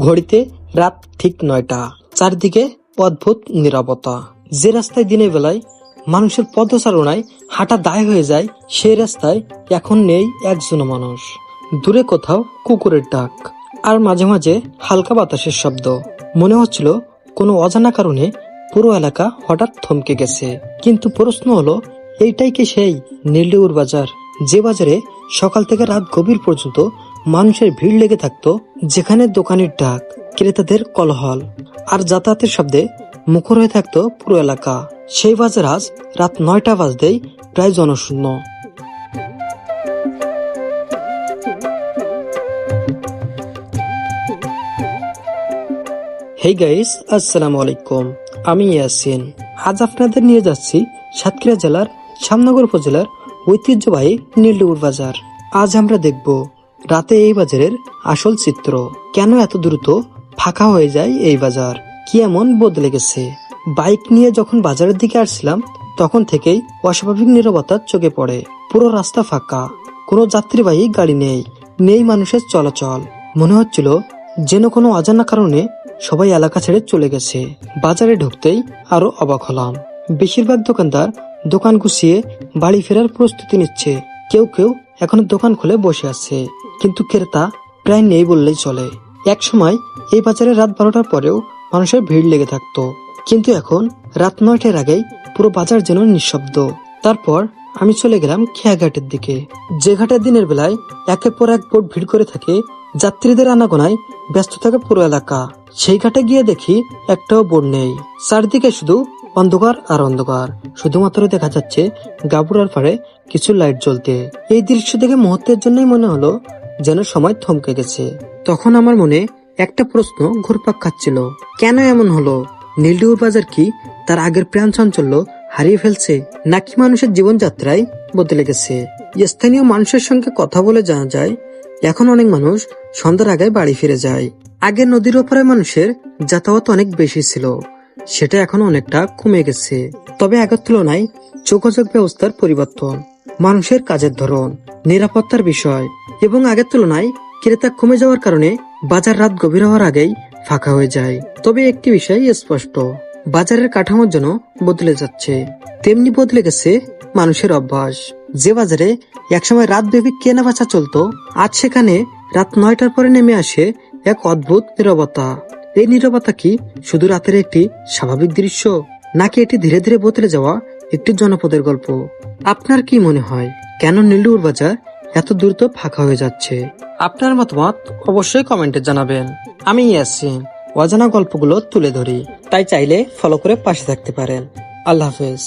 ঘড়িতে রাত ঠিক 9টা। চারদিকে অদ্ভুত নীরবতা। যে রাস্তায় দিনের বেলায় মানুষের পদচারণায় হাঁটা দায় হয়ে যায়, সেই রাস্তায় এখন নেই একজনও মানুষ। দূরে কোথাও কুকুরের ডাক, আর মাঝে মাঝে হালকা বাতাসের শব্দ। মনে হচ্ছিল কোনো অজানা কারণে পুরো এলাকা হঠাৎ থমকে গেছে। কিন্তু প্রশ্ন হলো, এইটাই কি সেই নীলডুগুর বাজার, যে বাজারে সকাল থেকে রাত গভীর পর্যন্ত মানুষের ভিড় লেগে থাকতো, যেখানে দোকানের ডাক, ক্রেতাদের কোলাহল আর যাতায়াতের শব্দে মুখর হয়ে থাকতো পুরো এলাকা? সেই বাজার আজ রাত 9টা বাজতেই প্রায় জনশূন্য। হেই গাইস, আসসালামু আলাইকুম। আমি ইয়াসিন। আজ আপনাদের নিয়ে যাচ্ছি সাতক্ষীরা জেলার শ্যামনগর উপজেলার ঐতিহ্যবাহী নীলডুগুর বাজার। আজ আমরা দেখব রাতে এই বাজারের আসল চিত্র। কেন এত দ্রুত ফাঁকা হয়ে যায় এই বাজার, কি এমন বদলে গেছে। বাইক নিয়ে যখন বাজারের দিকে আসছিলাম, তখন থেকেই অস্বাভাবিক নীরবতা চোখে পড়ে। পুরো রাস্তা ফাঁকা, কোনো যাত্রীবাহী গাড়ি নেই, নেই মানুষের চলাচল। মনে হচ্ছিল যেন কোনো অজানা কারণে সবাই এলাকা ছেড়ে চলে গেছে। বাজারে ঢুকতেই আরো অবাক হলাম। বেশিরভাগ দোকানদার দোকান গুছিয়ে বাড়ি ফেরার প্রস্তুতি নিচ্ছে। কেউ কেউ এখনো দোকান খুলে বসে আছে, কিন্তু ক্রেতা প্রায় নেই বললেই চলে। এক সময় এই বাজারে রাত 12টার পরেও মানুষের ভিড় লেগে থাকতো, কিন্তু এখন রাত 9টার আগেই পুরো বাজার যেন নিঃশব্দ। তারপর আমি চলে গেলাম খেয়াঘাটের দিকে, যে ঘাটে দিনের বেলায় একের পর এক বোট ভিড় করে থাকে। যাত্রীদের আনাগোনায় ব্যস্ত থাকে পুরো এলাকা। সেই ঘাটে গিয়ে দেখি একটাও বোট নেই। চারদিকে শুধু অন্ধকার আর অন্ধকার। শুধুমাত্র দেখা যাচ্ছে গাবুরার পাড়ে কিছু লাইট জ্বলতে। এই দৃশ্য দেখে মুহূর্তের জন্যই মনে হলো যেন সময় থমকে গেছে। তখন আমার মনে একটা প্রশ্ন ঘুরপাক খাচ্ছিল, কেন এমন হলো? নীলডুগুর বাজার কি তার আগের প্রাণ চাঞ্চল্য হারিয়ে ফেলছে, নাকি মানুষের জীবনযাত্রায় বদলে গেছে? স্থানীয় মানুষের সঙ্গে কথা বলে জানা যায়, এখন অনেক মানুষ সন্ধ্যার আগে বাড়ি ফিরে যায়। আগে নদীর ওপরে মানুষের যাতায়াত অনেক বেশি ছিল, সেটা এখন অনেকটা কমে গেছে। তবে আগের তুলনায় যোগাযোগ ব্যবস্থার পরিবর্তন, মানুষের কাজের ধরন, নিরাপত্তার বিষয় এবং আগের তুলনায় ক্রেতা কমে যাওয়ার কারণে বাজার রাত গভীর হওয়ার আগেই ফাঁকা হয়ে যায়। তবে একটি বিষয় স্পষ্ট, বাজারের কাঠামোর জন্য বদলে যাচ্ছে, তেমনি বদলে গেছে মানুষের অভ্যাস। যে বাজারে একসময় রাত ব্যাপী কেনা বেচা চলতো, আজ সেখানে রাত 9টার পরে নেমে আসে এক অদ্ভুত নীরবতা। এই নীরবতা কি শুধু রাতের একটি স্বাভাবিক দৃশ্য, নাকি এটি ধীরে ধীরে বদলে যাওয়া একটি জনপদের গল্প? আপনার কি মনে হয়, কেন নীলডুগুর বাজার এত দ্রুত ফাঁকা হয়ে যাচ্ছে? আপনার মতামত অবশ্যই কমেন্টে জানাবেন। আমি ইয়াসিন অজানা গল্পগুলো তুলে ধরি, তাই চাইলে ফলো করে পাশে থাকতে পারেন। আল্লাহ হাফেজ।